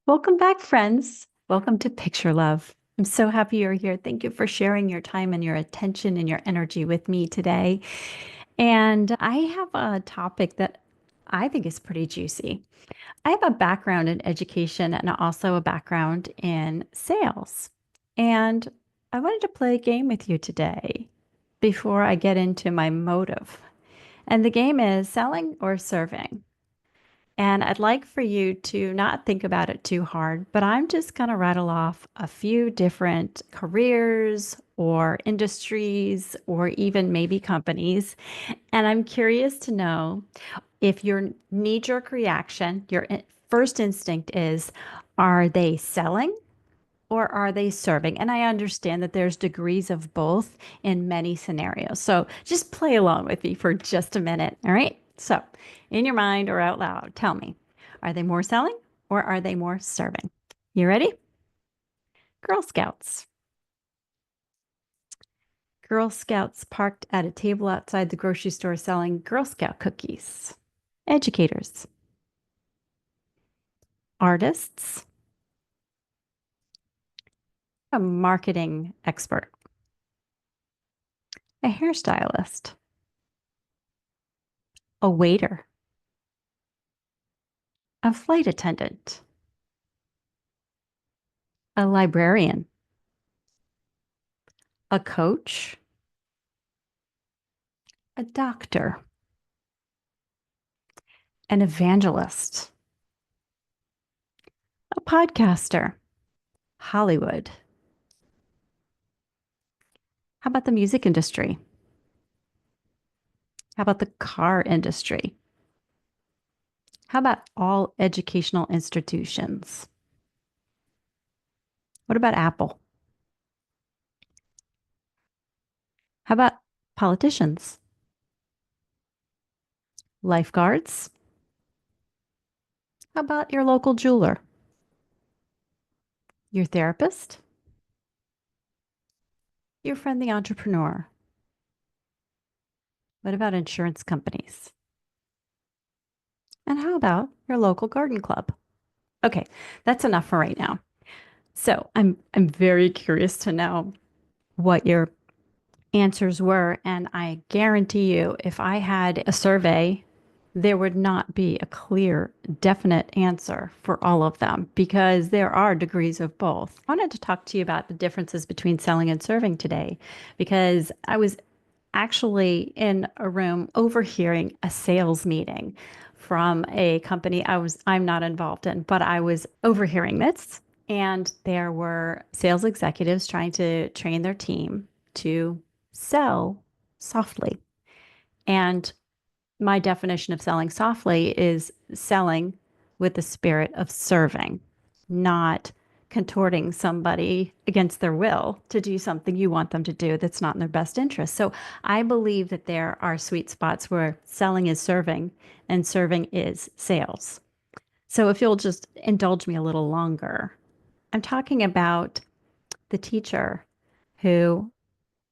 Welcome back, friends. Welcome to Picture Love. I'm so happy you're here. Thank you for sharing your time and your attention and your energy with me today. And I have a topic that I think is pretty juicy. I have a background in education and also a background in sales. And I wanted to play a game with you today before I get into my motive. And the game is selling or serving. And I'd like for you to not think about it too hard, but I'm just going to rattle off a few different careers or industries or even maybe companies. And I'm curious to know if your knee-jerk reaction, your first instinct is, are they selling or are they serving? And I understand that there's degrees of both in many scenarios. So just play along with me for just a minute. All right. So, in your mind or out loud, tell me, are they more selling or are they more serving? You ready? Girl Scouts. Girl Scouts parked at a table outside the grocery store selling Girl Scout cookies. Educators. Artists. A marketing expert. A hairstylist. A waiter. A flight attendant. A librarian. A coach. A doctor. An evangelist. A podcaster. Hollywood. How about the music industry? How about the car industry? How about all educational institutions? What about Apple? How about politicians? Lifeguards? How about your local jeweler? Your therapist? Your friend, the entrepreneur? What about insurance companies? And how about your local garden club? Okay, that's enough for right now. So I'm very curious to know what your answers were, and I guarantee you, if I had a survey, there would not be a clear, definite answer for all of them because there are degrees of both. I wanted to talk to you about the differences between selling and serving today because I was actually in a room overhearing a sales meeting from a company I'm not involved in, but I was overhearing this. And there were sales executives trying to train their team to sell softly. And my definition of selling softly is selling with the spirit of serving, not contorting somebody against their will to do something you want them to do that's not in their best interest. So I believe that there are sweet spots where selling is serving and serving is sales. So if you'll just indulge me a little longer, I'm talking about the teacher who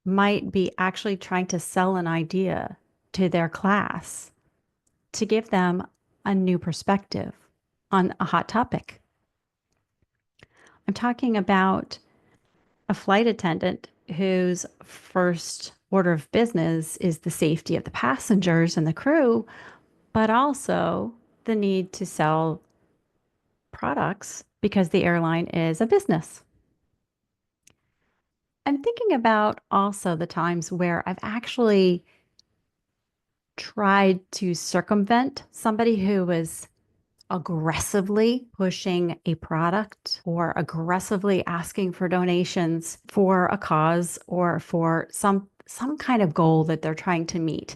might be actually trying to sell an idea to their class to give them a new perspective on a hot topic. I'm talking about a flight attendant whose first order of business is the safety of the passengers and the crew, but also the need to sell products because the airline is a business. I'm thinking about also the times where I've actually tried to circumvent somebody who was aggressively pushing a product or aggressively asking for donations for a cause or for some kind of goal that they're trying to meet.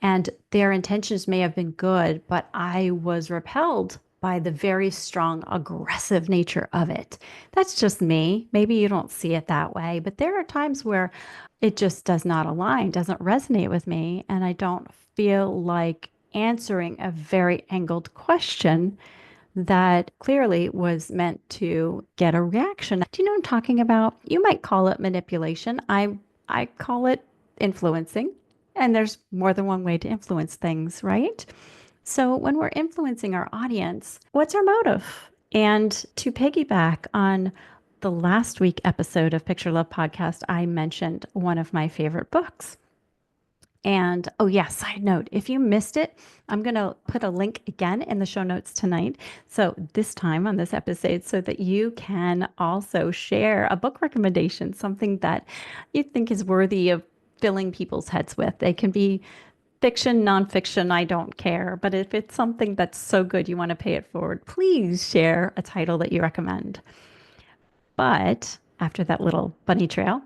And their intentions may have been good, but I was repelled by the very strong aggressive nature of it. That's just me. Maybe you don't see it that way, but there are times where it just does not align, doesn't resonate with me, and I don't feel like answering a very angled question that clearly was meant to get a reaction. Do you know what I'm talking about? You might call it manipulation. I call it influencing. And there's more than one way to influence things, right? So when we're influencing our audience, what's our motive? And to piggyback on the last week episode of Picture Love Podcast, I mentioned one of my favorite books. And oh, yeah, side note, if you missed it, I'm going to put a link again in the show notes tonight. So, this time on this episode, so that you can also share a book recommendation, something that you think is worthy of filling people's heads with. They can be fiction, nonfiction, I don't care. But if it's something that's so good you want to pay it forward, please share a title that you recommend. But after that little bunny trail,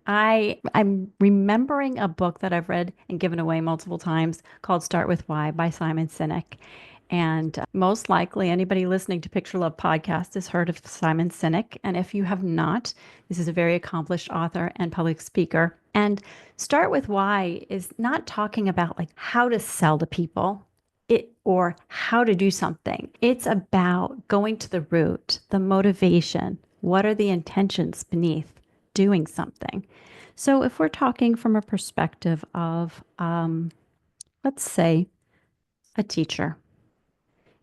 I'm remembering a book that I've read and given away multiple times called Start With Why by Simon Sinek. And most likely anybody listening to Picture Love podcast has heard of Simon Sinek. And if you have not, this is a very accomplished author and public speaker. And Start With Why is not talking about like how to sell to people or how to do something. It's about going to the root, the motivation. What are the intentions beneath doing something? So if we're talking from a perspective of, let's say, a teacher.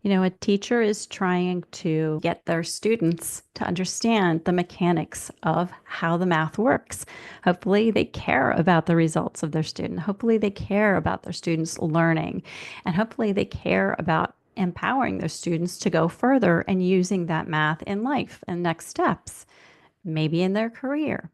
A teacher is trying to get their students to understand the mechanics of how the math works. Hopefully, they care about the results of their student. Hopefully, they care about their students learning. And hopefully, they care about empowering their students to go further and using that math in life and next steps, maybe in their career.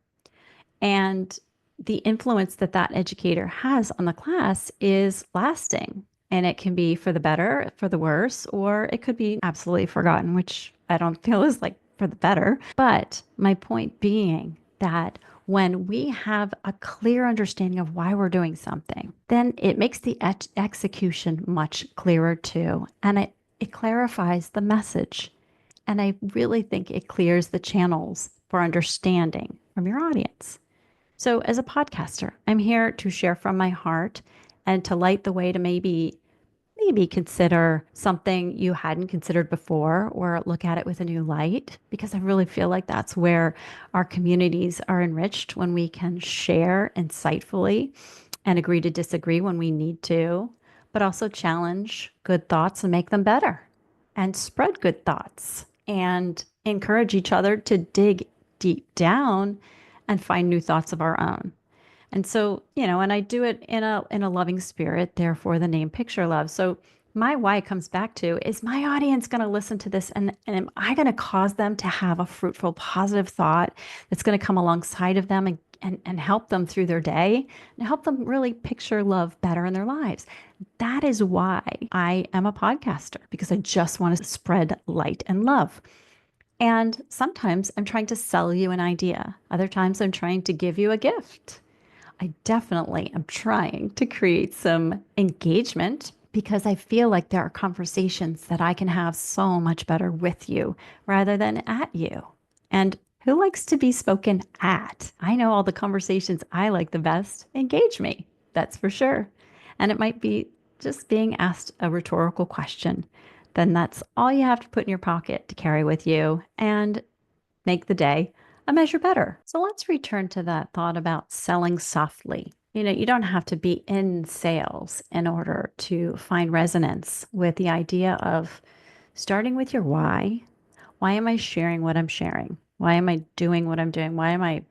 And the influence that that educator has on the class is lasting. And it can be for the better, for the worse, or it could be absolutely forgotten, which I don't feel is like for the better. But my point being that when we have a clear understanding of why we're doing something, then it makes the execution much clearer too. And it clarifies the message. And I really think it clears the channels for understanding from your audience. So, as a podcaster, I'm here to share from my heart and to light the way to maybe consider something you hadn't considered before or look at it with a new light, because I really feel like that's where our communities are enriched, when we can share insightfully and agree to disagree when we need to, but also challenge good thoughts and make them better and spread good thoughts and encourage each other to dig deep down and find new thoughts of our own. And so, and I do it in a loving spirit, therefore the name Picture Love. So my why comes back to, is my audience going to listen to this, and am I going to cause them to have a fruitful, positive thought that's going to come alongside of them and help them through their day and help them really picture love better in their lives? That is why I am a podcaster, because I just want to spread light and love. And sometimes I'm trying to sell you an idea. Other times I'm trying to give you a gift. I definitely am trying to create some engagement, because I feel like there are conversations that I can have so much better with you rather than at you. And who likes to be spoken at? I know all the conversations I like the best engage me, that's for sure. And it might be just being asked a rhetorical question. Then that's all you have to put in your pocket to carry with you and make the day a measure better. So let's return to that thought about selling softly. You don't have to be in sales in order to find resonance with the idea of starting with your why. Why am I sharing what I'm sharing? Why am I doing what I'm doing? Why am I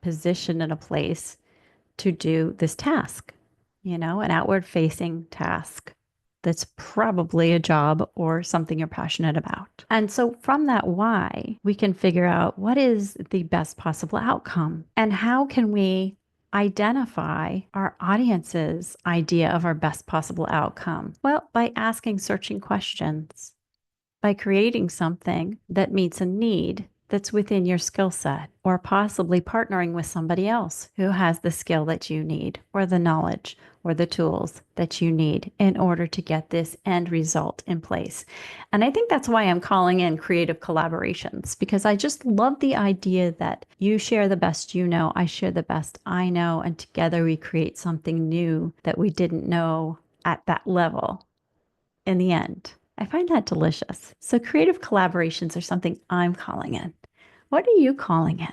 positioned in a place to do this task? An outward facing task that's probably a job or something you're passionate about. And so from that why, we can figure out what is the best possible outcome and how can we identify our audience's idea of our best possible outcome? Well, by asking searching questions, by creating something that meets a need that's within your skill set, or possibly partnering with somebody else who has the skill that you need, or the knowledge, or the tools that you need in order to get this end result in place. And I think that's why I'm calling in creative collaborations, because I just love the idea that you share the best you know, I share the best I know, and together we create something new that we didn't know at that level in the end. I find that delicious. So creative collaborations are something I'm calling in. What are you calling in?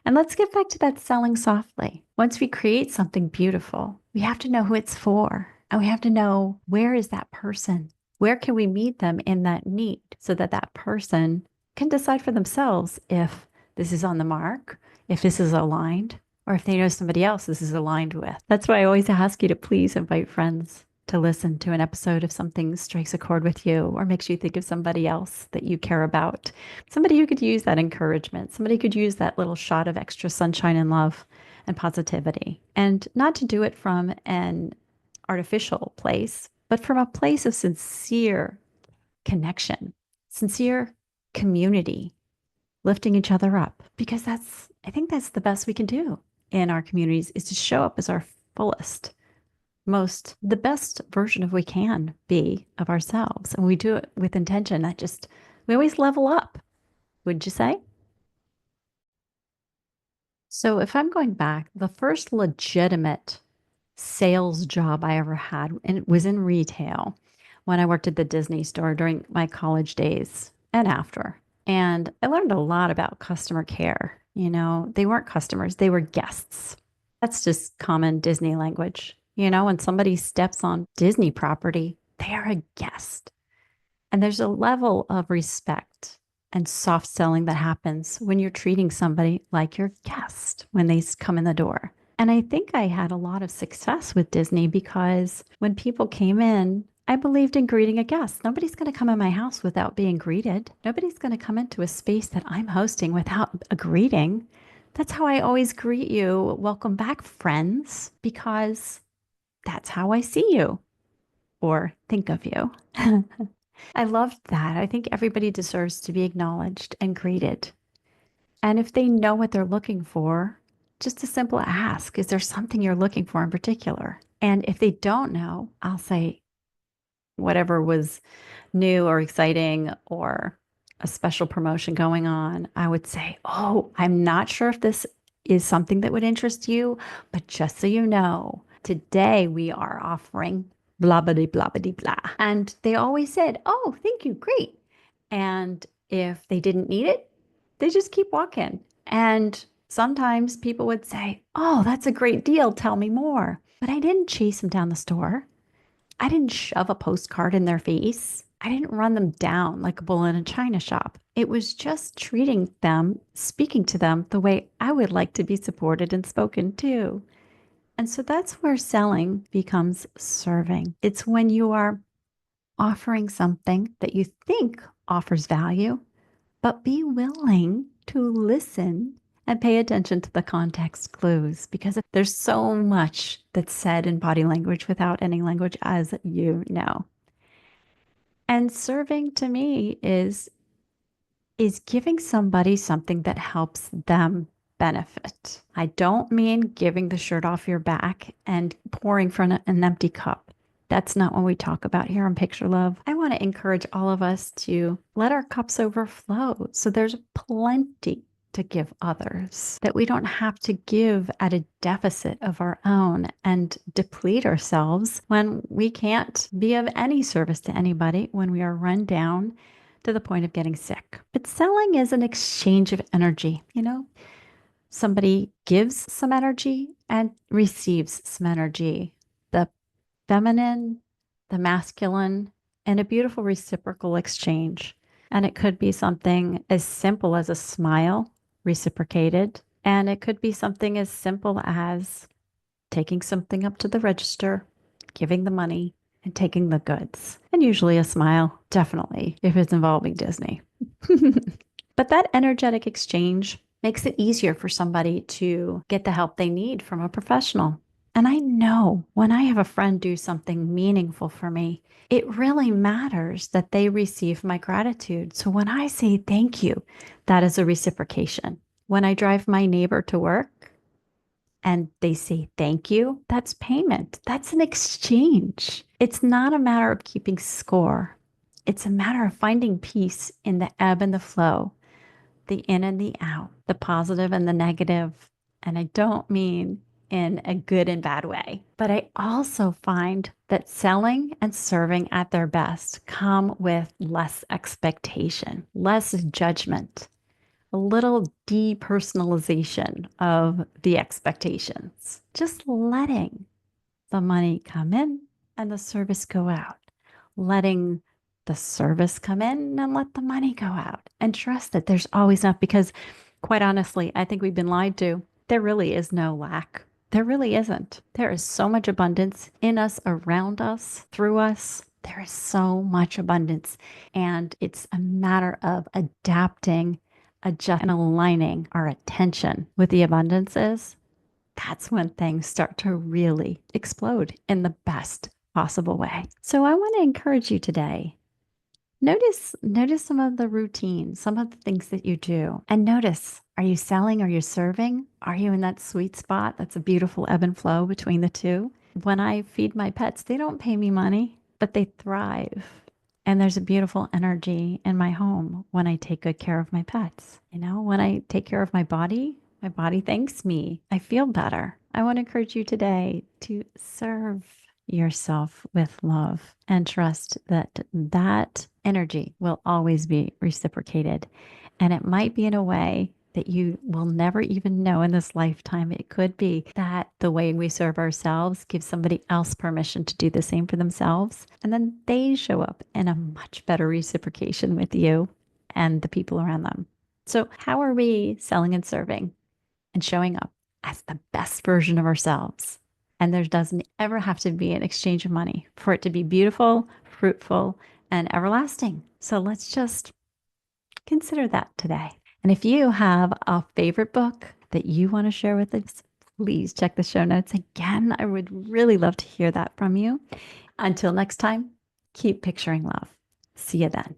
And let's get back to that selling softly. Once we create something beautiful, we have to know who it's for. And we have to know, where is that person Where can we meet them in that need so that that person can decide for themselves if this is on the mark, if this is aligned, or if they know somebody else this is aligned with. That's why I always ask you to please invite friends to listen to an episode if something strikes a chord with you or makes you think of somebody else that you care about. Somebody who could use that encouragement, somebody could use that little shot of extra sunshine and love and positivity. And not to do it from an artificial place, but from a place of sincere connection, sincere community, lifting each other up. Because I think that's the best we can do in our communities is to show up as our fullest, the best version of we can be of ourselves. And we do it with intention. We always level up, would you say? So if I'm going back, the first legitimate sales job I ever had, and it was in retail when I worked at the Disney store during my college days and after. And I learned a lot about customer care. They weren't customers, they were guests. That's just common Disney language. When somebody steps on Disney property, they are a guest. And there's a level of respect and soft selling that happens when you're treating somebody like your guest when they come in the door. And I think I had a lot of success with Disney because when people came in, I believed in greeting a guest. Nobody's going to come in my house without being greeted. Nobody's going to come into a space that I'm hosting without a greeting. That's how I always greet you. Welcome back, friends, because that's how I see you or think of you. I loved that. I think everybody deserves to be acknowledged and greeted. And if they know what they're looking for, just a simple ask, is there something you're looking for in particular? And if they don't know, I'll say whatever was new or exciting or a special promotion going on, I would say, oh, I'm not sure if this is something that would interest you, but just so you know, today we are offering blah, blah, blah, blah, blah. And they always said, oh, thank you, great. And if they didn't need it, they just keep walking. And sometimes people would say, oh, that's a great deal. Tell me more. But I didn't chase them down the store. I didn't shove a postcard in their face. I didn't run them down like a bull in a china shop. It was just treating them, speaking to them the way I would like to be supported and spoken to. And so that's where selling becomes serving. It's when you are offering something that you think offers value, but be willing to listen and pay attention to the context clues because there's so much that's said in body language without any language, as you know. And serving to me is giving somebody something that helps them benefit. I don't mean giving the shirt off your back and pouring from an empty cup. That's not what we talk about here on Picture Love. I want to encourage all of us to let our cups overflow so there's plenty to give others, that we don't have to give at a deficit of our own and deplete ourselves when we can't be of any service to anybody, when we are run down to the point of getting sick. But selling is an exchange of energy, Somebody gives some energy and receives some energy. The feminine, the masculine, and a beautiful reciprocal exchange. And it could be something as simple as a smile reciprocated. And it could be something as simple as taking something up to the register, giving the money, and taking the goods. And usually a smile, definitely, if it's involving Disney. But that energetic exchange makes it easier for somebody to get the help they need from a professional. And I know when I have a friend do something meaningful for me, it really matters that they receive my gratitude. So when I say thank you, that is a reciprocation. When I drive my neighbor to work and they say thank you, that's payment. That's an exchange. It's not a matter of keeping score. It's a matter of finding peace in the ebb and the flow, the in and the out, the positive and the negative. And I don't mean in a good and bad way, but I also find that selling and serving at their best come with less expectation, less judgment, a little depersonalization of the expectations, just letting the money come in and the service go out, letting the service come in and let the money go out and trust that there's always enough because quite honestly, I think we've been lied to. There really is no lack. There really isn't. There is so much abundance in us, around us, through us. There is so much abundance. And it's a matter of adapting, adjusting, and aligning our attention with the abundances. That's when things start to really explode in the best possible way. So I want to encourage you today. Notice some of the routines, some of the things that you do. And notice, are you selling? Are you serving? Are you in that sweet spot? That's a beautiful ebb and flow between the two. When I feed my pets, they don't pay me money, but they thrive. And there's a beautiful energy in my home when I take good care of my pets. When I take care of my body thanks me. I feel better. I want to encourage you today to serve yourself with love and trust that that energy will always be reciprocated. And it might be in a way that you will never even know in this lifetime. It could be that the way we serve ourselves gives somebody else permission to do the same for themselves. And then they show up in a much better reciprocation with you and the people around them. So, how are we selling and serving and showing up as the best version of ourselves? And there doesn't ever have to be an exchange of money for it to be beautiful, fruitful, and everlasting. So let's just consider that today. And if you have a favorite book that you want to share with us, please check the show notes. Again, I would really love to hear that from you. Until next time, keep picturing love. See you then.